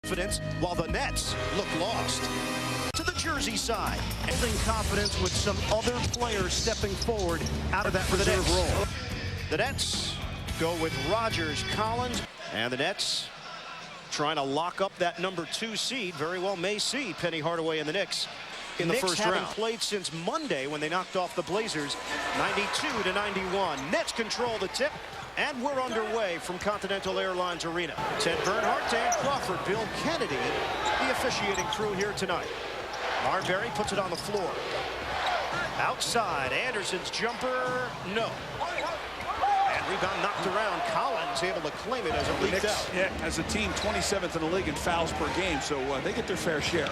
confidence while the Nets look lost. To the Jersey side, building confidence with some other players stepping forward out of that reserve role. The Nets go with Rodgers, Collins, and the Nets trying to lock up that #2 seed. Very well may see Penny Hardaway and the Knicks in the first round. Haven't played since Monday when they knocked off the Blazers 92-91. Nets control the tip, and we're underway from Continental Airlines Arena. Ted Bernhardt, Dan Crawford, Bill Kennedy, the officiating crew here tonight. Marbury puts it on the floor. Outside, Anderson's jumper, no. And rebound knocked around. Collins able to claim it as it leaked out. Yeah, as a team, 27th in the league in fouls per game, so they get their fair share.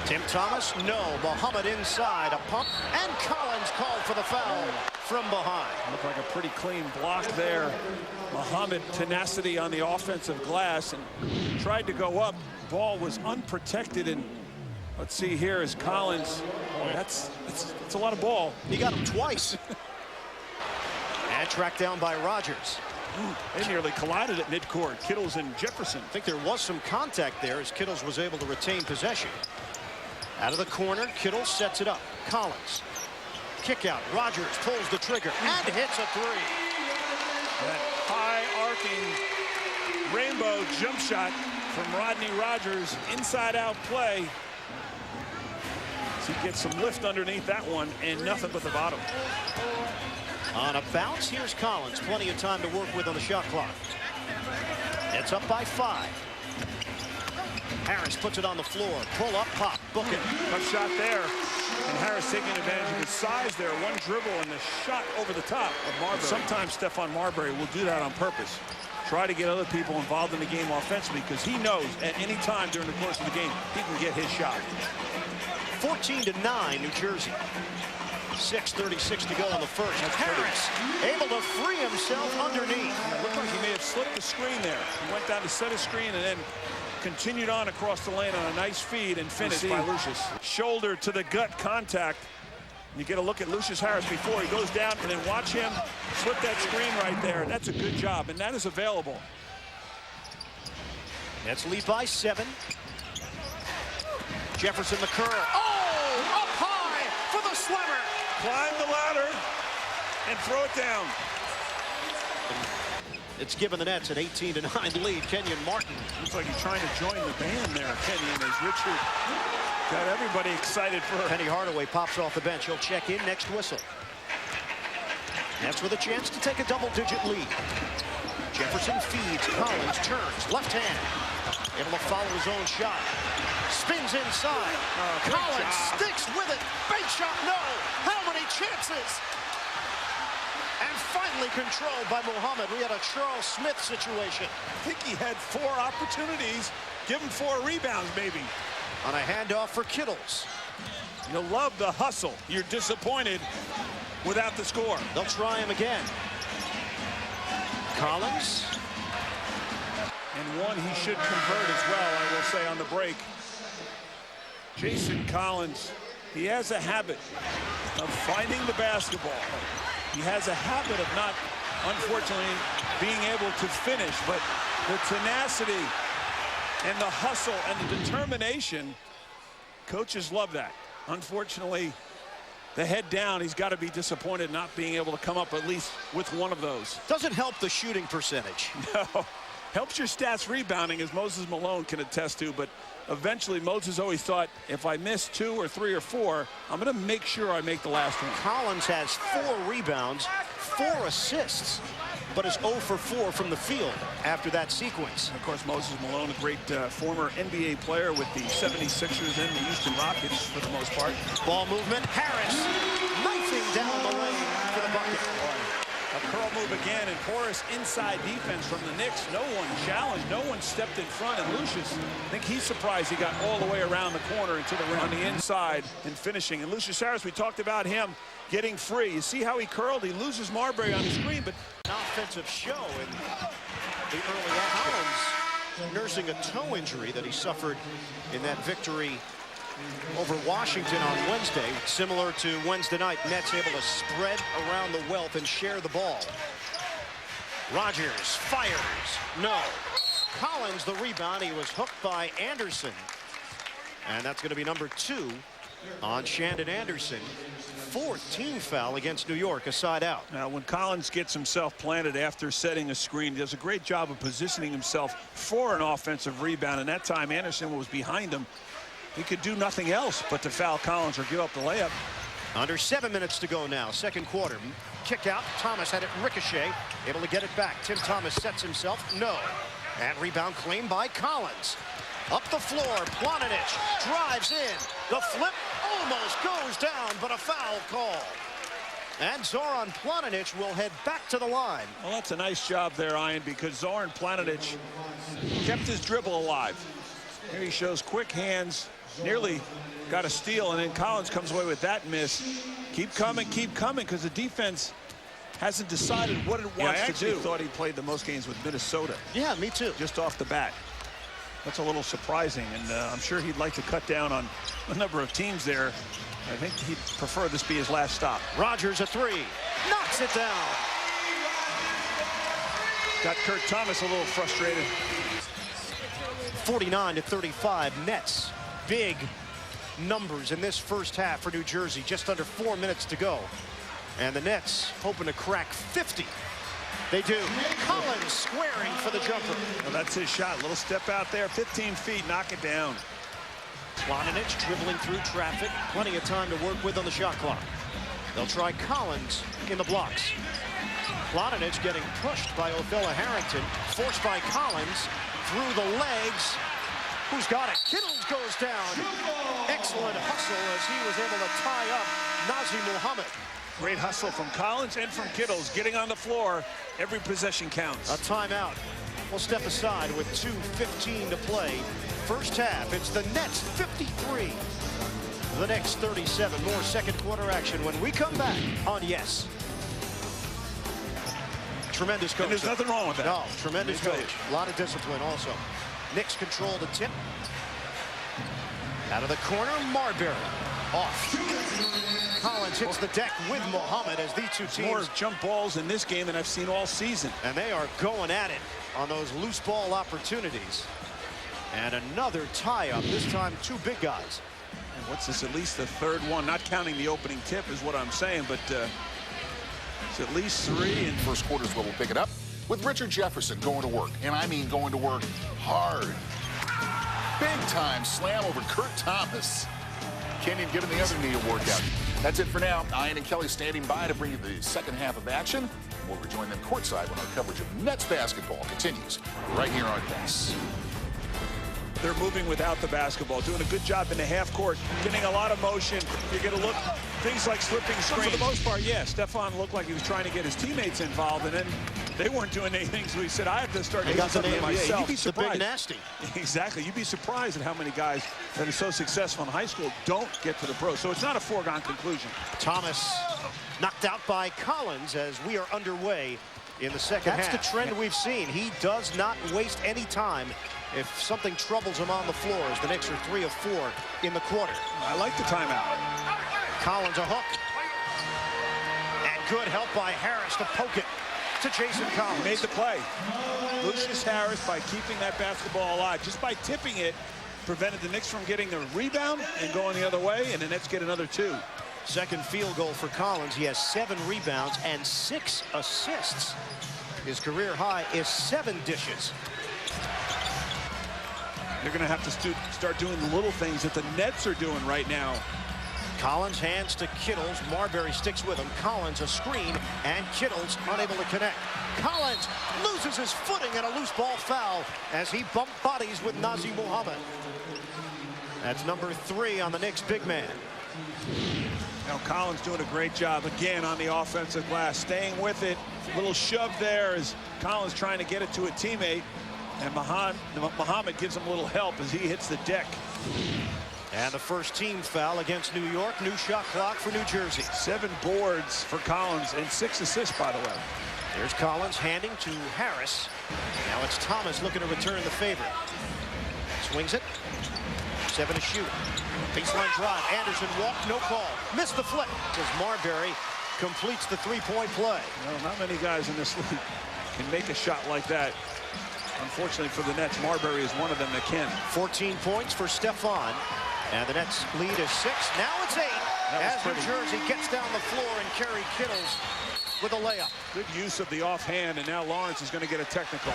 Tim Thomas, no. Muhammad inside, a pump, and Collins called for the foul from behind. Looked like a pretty clean block there. Muhammad, tenacity on the offensive glass, and tried to go up. Ball was unprotected, and let's see here is Collins. Boy, that's a lot of ball. He got him twice. And tracked down by Rodgers. They nearly collided at midcourt, Kittles and Jefferson. I think there was some contact there as Kittles was able to retain possession. Out of the corner, Kittles sets it up. Collins. Kick out. Rodgers pulls the trigger and hits a three. That high arcing rainbow jump shot from Rodney Rodgers. Inside out play. So he gets some lift underneath that one and nothing but the bottom. On a bounce, here's Collins. Plenty of time to work with on the shot clock. It's up by 5. Harris puts it on the floor. Pull up, pop, book it. Tough shot there. And Harris taking advantage of his size there. One dribble and the shot over the top of Marbury. Sometimes Stephon Marbury will do that on purpose. Try to get other people involved in the game offensively because he knows at any time during the course of the game he can get his shot. 14-9, New Jersey. 6:36 to go in the first. Harris able to free himself underneath. It looked like he may have slipped the screen there. He went down to set a screen and then continued on across the lane on a nice feed and finished by Lucious. Shoulder to the gut contact. You get a look at Lucious Harris before he goes down, and then watch him slip that screen right there. That's a good job, and that is available. Nets lead by 7. Jefferson the curl. Oh, up high for the slammer. Climb the ladder and throw it down. It's given the Nets an 18-9 lead. Kenyon Martin. Looks like he's trying to join the band there, Kenyon, as Richard got everybody excited for her. Penny Hardaway pops off the bench. He'll check in next whistle. Nets with a chance to take a double-digit lead. Jefferson feeds. Collins turns. Left hand. Able to follow his own shot. Spins inside. Collins sticks with it. Big shot, no. How many chances? And finally controlled by Muhammad. We had a Charles Smith situation. I think he had 4 opportunities. Give him 4 rebounds, maybe. On a handoff for Kittles. You love the hustle. You're disappointed without the score. They'll try him again. Collins. And one he should convert as well, I will say, on the break. Jason Collins, he has a habit of finding the basketball. He has a habit of not, unfortunately, being able to finish, but the tenacity and the hustle and the determination, coaches love that. Unfortunately, the head down, he's got to be disappointed not being able to come up at least with one of those. Doesn't help the shooting percentage. No. Helps your stats rebounding, as Moses Malone can attest to, but eventually Moses always thought, if I miss 2 or 3 or 4, I'm going to make sure I make the last one. Collins has 4 rebounds, 4 assists, but is 0 for 4 from the field after that sequence. And of course, Moses Malone, a great former NBA player with the 76ers and the Houston Rockets for the most part. Ball movement, Harris knifing down the lane for the bucket. A curl move again, and porous inside defense from the Knicks. No one challenged, no one stepped in front, and Lucious, I think he's surprised he got all the way around the corner into the rim on the inside and finishing. And Lucious Harris, we talked about him getting free. You see how he curled? He loses Marbury on the screen, but an offensive show in the early Collins nursing a toe injury that he suffered in that victory over Washington on Wednesday. Similar to Wednesday night, Nets able to spread around the wealth and share the ball. Rodgers fires. No. Collins the rebound. He was hooked by Anderson. And that's going to be number 2 on Shandon Anderson. 4th team foul against New York, a side out. Now, when Collins gets himself planted after setting a screen, he does a great job of positioning himself for an offensive rebound. And that time, Anderson was behind him. He could do nothing else but to foul Collins or give up the layup. Under 7 minutes to go now, second quarter. Kick out. Thomas had it ricochet, able to get it back. Tim Thomas sets himself. No. And rebound claimed by Collins. Up the floor, Planinic drives in. The flip almost goes down, but a foul call. And Zoran Planinic will head back to the line. Well, that's a nice job there, Ian, because Zoran Planinic kept his dribble alive. Here he shows quick hands, nearly got a steal, and then Collins comes away with that miss. Keep coming, because the defense hasn't decided what it wants to do. I actually thought he played the most games with Minnesota. Yeah, me too. Just off the bat. That's a little surprising, and I'm sure he'd like to cut down on a number of teams there. I think he'd prefer this be his last stop. Rogers a 3, knocks it down. Got Kurt Thomas a little frustrated. 49-35 Nets. Big numbers in this first half for New Jersey. Just under 4 minutes to go. And the Nets hoping to crack 50. They do. Collins squaring for the jumper. Well, that's his shot. Little step out there. 15 feet. Knock it down. Planinic dribbling through traffic. Plenty of time to work with on the shot clock. They'll try Collins in the blocks. Planinic getting pushed by Othella Harrington. Forced by Collins. Through the legs. Who's got it? Kittles goes down. Excellent hustle as he was able to tie up Nazr Mohammed. Great hustle from Collins and from Kittles. Getting on the floor. Every possession counts. A timeout. We'll step aside with 2:15 to play. First half, it's the Nets 53. The Knicks 37. More second quarter action when we come back on Yes. Tremendous coach. And there's nothing wrong with that. No, tremendous coach. A lot of discipline also. Knicks control the tip. Out of the corner, Marbury. Off. Collins hits the deck with Mohammed as these two teams. More jump balls in this game than I've seen all season. And they are going at it on those loose ball opportunities. And another tie-up, this time 2 big guys. And what's this, at least the third one? Not counting the opening tip is what I'm saying, but it's at least 3. And first quarter's where we'll pick it up with Richard Jefferson going to work. And I mean going to work hard. Big time slam over Kurt Thomas. Kenyon giving the other knee a workout. That's it for now. Ian and Kelly standing by to bring you the second half of action. We'll rejoin them courtside when our coverage of Nets basketball continues right here on Yes. They're moving without the basketball, doing a good job in the half court, getting a lot of motion. You're going to look things like slipping screens. For the most part, yeah, Stefan looked like he was trying to get his teammates involved, and then they weren't doing anything, so he said, I have to start doing something myself. You'd be surprised. The big nasty. Exactly. You'd be surprised at how many guys that are so successful in high school don't get to the pros. So it's not a foregone conclusion. Thomas knocked out by Collins as we are underway in the second half. That's the trend we've seen. He does not waste any time if something troubles him on the floor, as the Knicks are 3 of 4 in the quarter. I like the timeout. Collins a hook. And good help by Harris to poke it to Jason Collins. He made the play. Lucious Harris, by keeping that basketball alive, just by tipping it, prevented the Knicks from getting the rebound and going the other way, and the Nets get another 2. Second field goal for Collins. He has 7 rebounds and 6 assists. His career high is 7 dishes. They're going to have to start doing the little things that the Nets are doing right now. Collins hands to Kittles. Marbury sticks with him. Collins a screen, and Kittles unable to connect. Collins loses his footing and a loose ball foul as he bumped bodies with Nazr Mohammed. That's number 3 on the Knicks big man. Now Collins doing a great job again on the offensive glass, staying with it. Little shove there as Collins trying to get it to a teammate. And Mohammed gives him a little help as he hits the deck. And the first team foul against New York. New shot clock for New Jersey. 7 boards for Collins and 6 assists, by the way. There's Collins handing to Harris. Now it's Thomas looking to return the favor. Swings it. 7 to shoot. Baseline drive. Anderson walked, no call. Missed the flip as Marbury completes the 3-point play. No, not many guys in this league can make a shot like that. Unfortunately for the Nets, Marbury is one of them that can. 14 points for Stephon. And the Nets lead is 6. Now it's 8. As New Jersey gets down the floor and Kerry Kittles with a layup. Good use of the offhand, and now Lawrence is going to get a technical.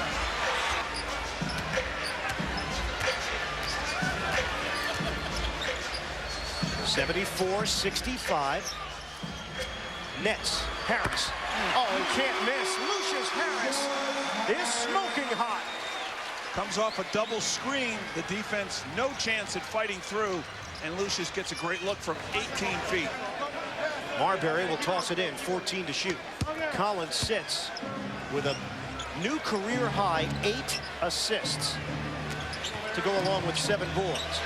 (74-65). Nets. Harris. Oh, he can't miss. Lucious Harris is smoking hot. Comes off a double screen. The defense, no chance at fighting through. And Lucious gets a great look from 18 feet. Marbury will toss it in, 14 to shoot. Collins sits with a new career high 8 assists to go along with 7 boards.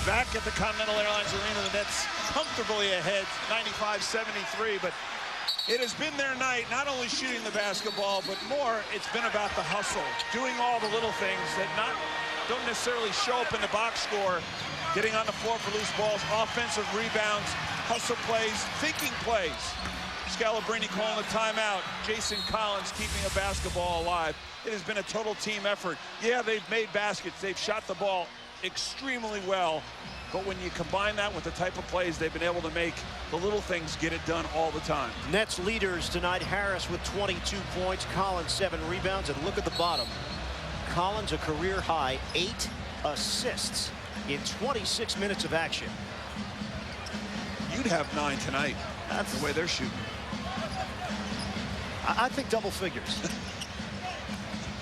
Back at the Continental Airlines Arena, the Nets comfortably ahead, 95-73, but it has been their night, not only shooting the basketball, but more, it's been about the hustle, doing all the little things that don't necessarily show up in the box score, getting on the floor for loose balls, offensive rebounds, hustle plays, thinking plays. Scalabrine calling a timeout. Jason Collins keeping a basketball alive. It has been a total team effort. Yeah, they've made baskets. They've shot the ball extremely well. But when you combine that with the type of plays they've been able to make, the little things get it done all the time. Nets leaders tonight, Harris with 22 points, Collins 7 rebounds, and look at the bottom. Collins a career high 8 assists in 26 minutes of action. You'd have 9 tonight. That's the way they're shooting. I think double figures.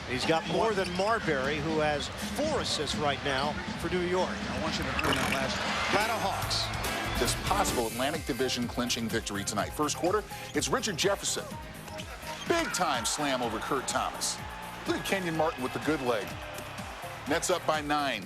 He's got more than Marbury, who has 4 assists right now for New York. I want you to earn that last one. Atlanta Hawks. This possible Atlantic Division clinching victory tonight. First quarter, it's Richard Jefferson. Big time slam over Kurt Thomas. Look at Kenyon Martin with the good leg. Nets up by 9.